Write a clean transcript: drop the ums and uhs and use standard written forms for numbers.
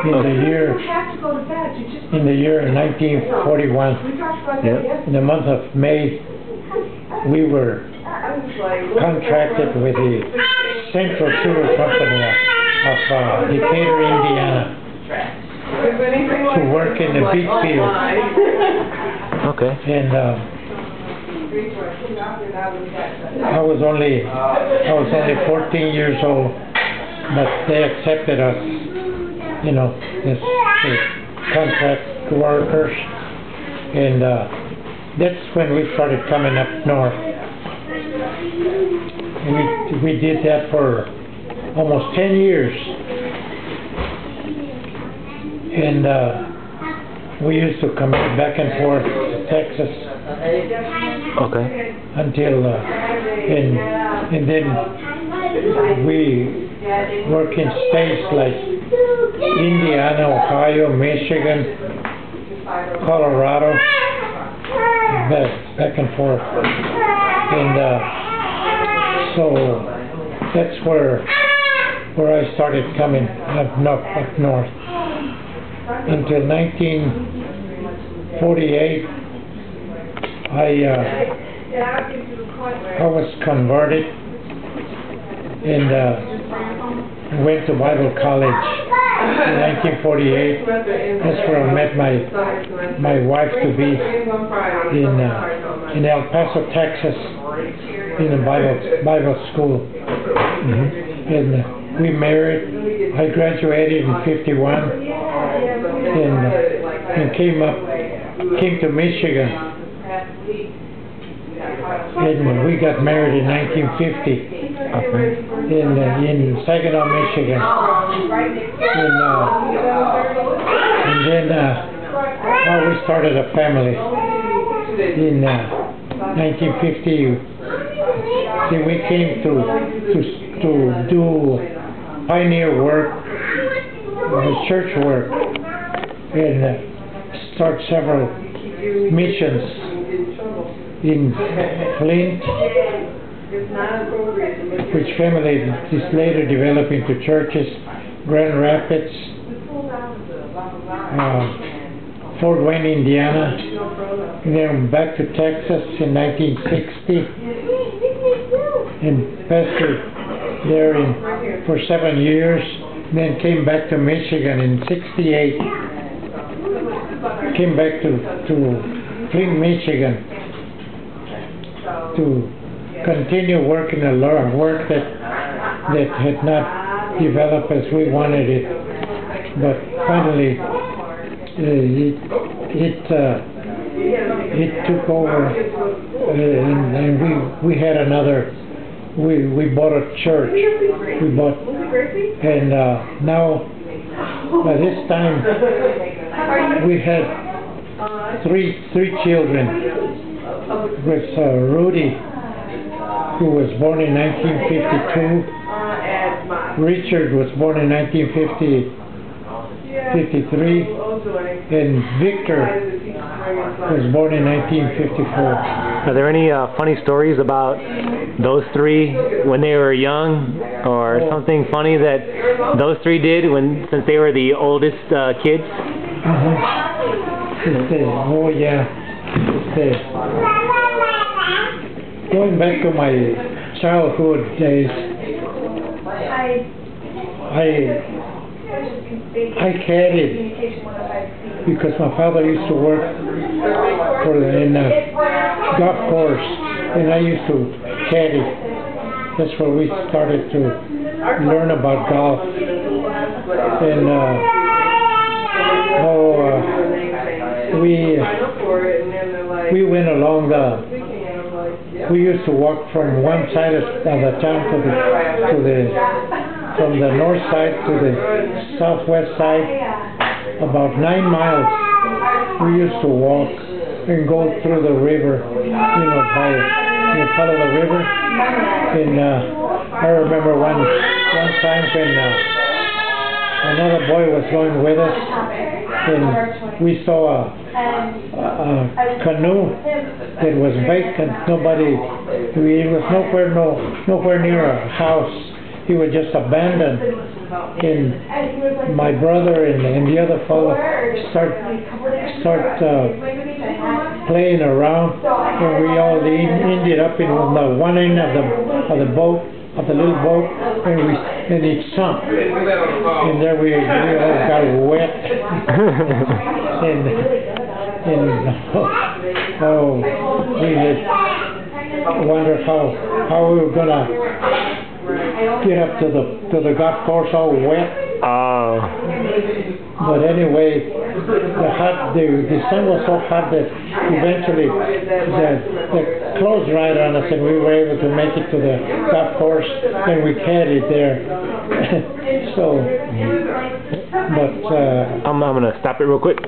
in the year 1941. Yep. In the month of May, we were contracted with the Central Sugar Company of Decatur, Indiana, to work in the beet field. Okay. And I was only 14 years old, but they accepted us, you know, as contract workers, and that's when we started coming up north. We did that for almost 10 years, and we used to come back and forth to Texas. Okay. Until and then we work in states like Indiana, Ohio, Michigan, Colorado, back and forth, and so that's where I started coming up north until 1948. I was converted and went to Bible college in 1948. That's where I met my wife to be in El Paso, Texas, in a Bible school. Mm-hmm. And we married. I graduated in 51 and came to Michigan. And we got married in 1950 in Saginaw, Michigan. And then we started a family in 1950. Then we came to do pioneer work, church work, and start several missions in Flint, which family is later developed into churches, Grand Rapids, Fort Wayne, Indiana, and then back to Texas in 1960, and pastored there for 7 years, and then came back to Michigan in 68, came back to Flint, Michigan, to continue working a lot of work that had not developed as we wanted it, but finally it took over, and we had another. We bought a church. And now by this time we had three children. With Rudy, who was born in 1952. Richard was born in 1953, and Victor was born in 1954. Are there any funny stories about those three when they were young, or something funny that those three did since they were the oldest kids? Oh yeah. Going back to my childhood days, I caddied because my father used to work in a golf course, and I used to caddy. That's where we started to learn about golf. And we went along we used to walk from one side of the town from the north side to the southwest side, about 9 miles. We used to walk and go through the river, follow the river. And I remember one time when another boy was going with us, and we saw a canoe that was vacant. It was nowhere near a house. It was just abandoned. and my brother and the other fellow start playing around, and we all ended up in the one end of the boat, of the little boat, and it sunk, and there we all got wet, and we had wondered how we were gonna get up to the golf course all wet. But anyway, the sun was so hot that eventually they closed right on us, and we were able to make it to the golf course, and we caddied there. So, but I'm gonna stop it real quick.